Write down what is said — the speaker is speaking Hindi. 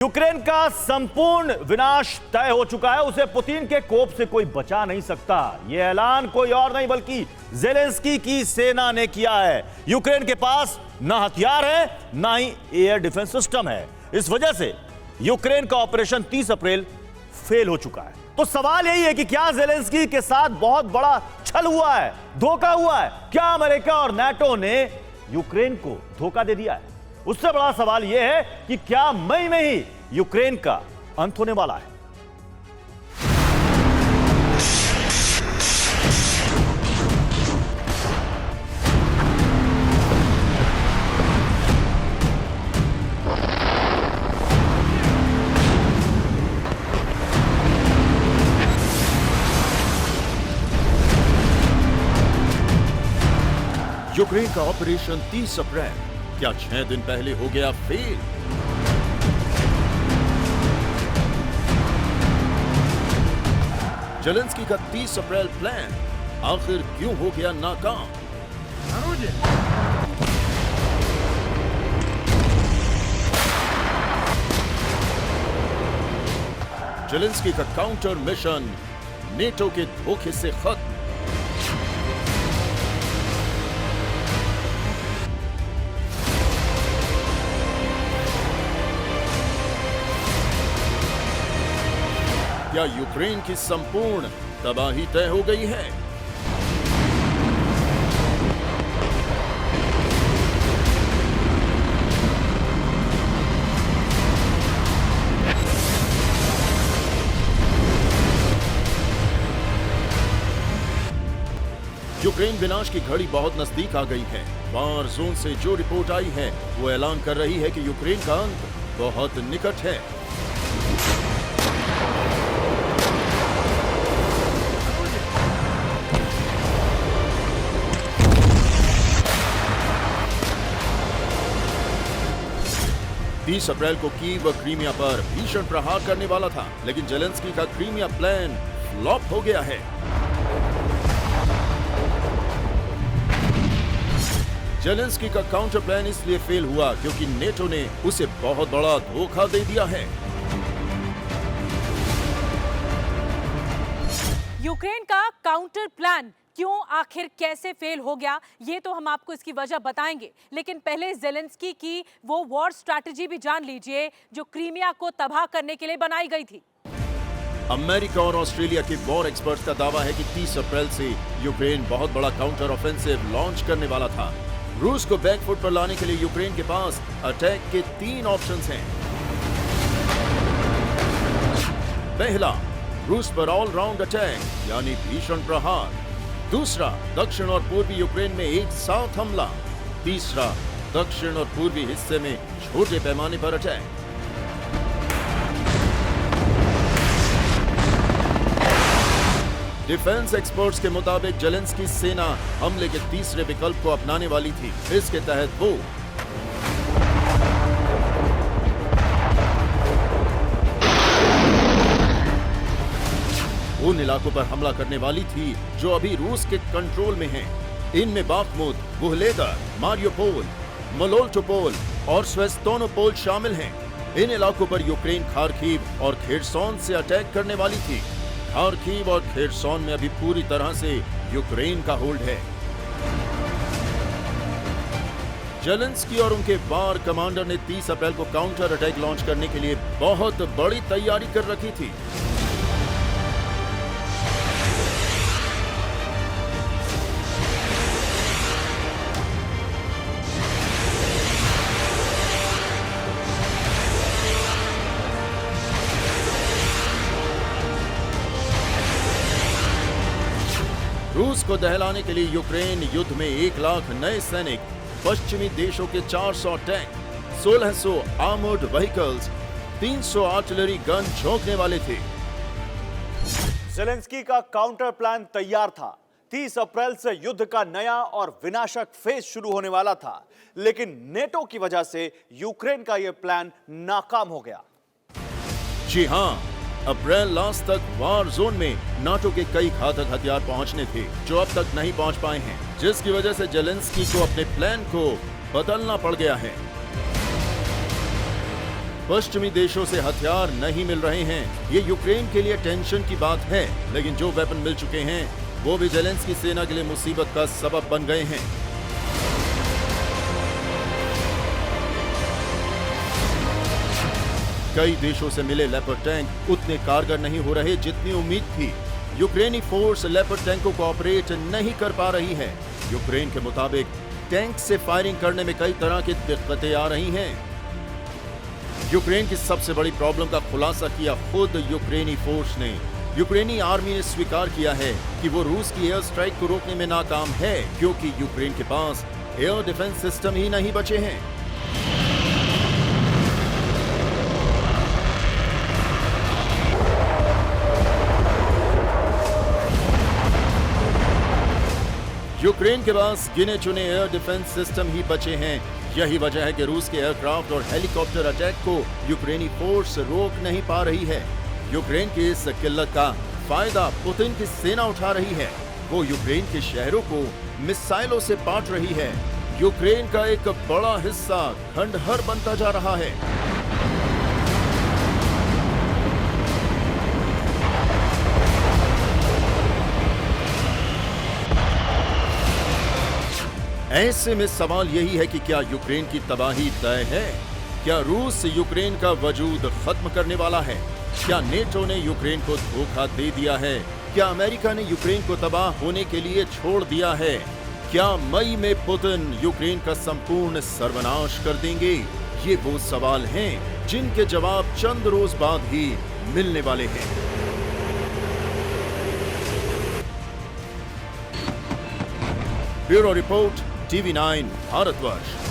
यूक्रेन का संपूर्ण विनाश तय हो चुका है। उसे पुतिन के कोप से कोई बचा नहीं सकता। यह ऐलान कोई और नहीं बल्कि ज़ेलेंस्की की सेना ने किया है। यूक्रेन के पास ना हथियार है, ना ही एयर डिफेंस सिस्टम है। इस वजह से यूक्रेन का ऑपरेशन 30 अप्रैल फेल हो चुका है। तो सवाल यही है कि क्या ज़ेलेंस्की के साथ बहुत बड़ा छल हुआ है, धोखा हुआ है? क्या अमेरिका और नाटो ने यूक्रेन को धोखा दे दिया है? उससे बड़ा सवाल यह है कि क्या मई में ही यूक्रेन का अंत होने वाला है? यूक्रेन का ऑपरेशन 30 अप्रैल क्या 6 दिन पहले हो गया फेल? ज़ेलेंस्की का 30 अप्रैल प्लान आखिर क्यों हो गया नाकाम? ज़ेलेंस्की का काउंटर मिशन नेटो के धोखे से खत्म। क्या यूक्रेन की संपूर्ण तबाही तय हो गई है? यूक्रेन विनाश की घड़ी बहुत नजदीक आ गई है। वार जोन से जो रिपोर्ट आई है वो ऐलान कर रही है कि यूक्रेन का अंत बहुत निकट है। तीस अप्रैल को कीव व क्रीमिया पर भीषण प्रहार करने वाला था, लेकिन ज़ेलेंस्की का क्रीमिया प्लान फ्लॉप हो गया है। ज़ेलेंस्की का काउंटर प्लान इसलिए फेल हुआ क्योंकि नेटो ने उसे बहुत बड़ा धोखा दे दिया है। यूक्रेन का काउंटर प्लान क्यों, आखिर कैसे फेल हो गया, ये तो हम आपको इसकी वजह बताएंगे। लेकिन पहले ज़ेलेंस्की की वो वॉर स्ट्रैटेजी भी जान लीजिए जो क्रीमिया को तबाह करने के लिए बनाई गई थी। अमेरिका और ऑस्ट्रेलिया के वॉर एक्सपर्ट्स का दावा है कि 30 अप्रैल से यूक्रेन बहुत बड़ा काउंटर ऑफेंसिव लॉन्च करने वाला था। रूस को बैकफुट पर लाने के लिए यूक्रेन के पास अटैक के 3 ऑप्शंस हैं। पहला, रूस पर ऑल राउंड अटैक यानी भीषण प्रहार। दूसरा, दक्षिण और पूर्वी यूक्रेन में एक साथ हमला। तीसरा, दक्षिण और पूर्वी हिस्से में छोटे पैमाने पर अटैक। डिफेंस एक्सपर्ट्स के मुताबिक ज़ेलेंस्की सेना हमले के तीसरे विकल्प को अपनाने वाली थी। इसके तहत वो उन इलाकों पर हमला करने वाली थी जो अभी रूस के कंट्रोल में हैं। इनमें बाखमुत, वुहलेदार, मारियोपोल, मोलोटोपोल और स्वेस्तोनोपोल शामिल हैं। इन इलाकों पर यूक्रेन खार्किव और खेरसोन से अटैक करने वाली थी। खार्किव और खेरसोन में अभी पूरी तरह से यूक्रेन का होल्ड है। ज़ेलेंस्की और उनके वार कमांडर ने 30 अप्रैल को काउंटर अटैक लॉन्च करने के लिए बहुत बड़ी तैयारी कर रखी थी। रूस को दहलाने के लिए यूक्रेन युद्ध में 1 लाख नए सैनिक, पश्चिमी देशों के 400 tank, 1600 armoured vehicles, 300 artillery gun झोंकने वाले थे। ज़ेलेंस्की का काउंटर प्लान तैयार था। 30 अप्रैल से युद्ध का नया और विनाशक फेज शुरू होने वाला था, लेकिन नेटो की वजह से यूक्रेन का यह प्लान नाकाम हो गया। जी हां, अप्रैल लास्ट तक वार जोन में नाटो के कई घातक हथियार पहुंचने थे जो अब तक नहीं पहुंच पाए हैं, जिसकी वजह से ज़ेलेंस्की को अपने प्लान को बदलना पड़ गया है। पश्चिमी देशों से हथियार नहीं मिल रहे हैं, ये यूक्रेन के लिए टेंशन की बात है, लेकिन जो वेपन मिल चुके हैं वो भी ज़ेलेंस्की सेना के लिए मुसीबत का सबब बन गए हैं। कई देशों से मिले लेपर्ड टैंक उतने कारगर नहीं हो रहे जितनी उम्मीद थी। यूक्रेनी फोर्स लेपर्ड टैंकों को ऑपरेट नहीं कर पा रही है। यूक्रेन के मुताबिक टैंक से फायरिंग करने में कई तरह की दिक्कतें आ रही हैं। यूक्रेन की सबसे बड़ी प्रॉब्लम का खुलासा किया खुद यूक्रेनी फोर्स ने। यूक्रेनी आर्मी ने स्वीकार किया है कि वो रूस की एयर स्ट्राइक को रोकने में नाकाम है, क्योंकि यूक्रेन के पास एयर डिफेंस सिस्टम ही नहीं बचे हैं। यूक्रेन के पास गिने चुने एयर डिफेंस सिस्टम ही बचे हैं। यही वजह है कि रूस के एयरक्राफ्ट और हेलीकॉप्टर अटैक को यूक्रेनी फोर्स रोक नहीं पा रही है। यूक्रेन की इस किल्लत का फायदा पुतिन की सेना उठा रही है। वो यूक्रेन के शहरों को मिसाइलों से पाट रही है। यूक्रेन का एक बड़ा हिस्सा खंडहर बनता जा रहा है। ऐसे में सवाल यही है कि क्या यूक्रेन की तबाही तय है? क्या रूस यूक्रेन का वजूद खत्म करने वाला है? क्या नेटो ने यूक्रेन को धोखा दे दिया है? क्या अमेरिका ने यूक्रेन को तबाह होने के लिए छोड़ दिया है? क्या मई में पुतिन यूक्रेन का संपूर्ण सर्वनाश कर देंगे? ये वो सवाल हैं जिनके जवाब चंद रोज बाद ही मिलने वाले हैं। Bureau report, TV9 Bharatvarsh.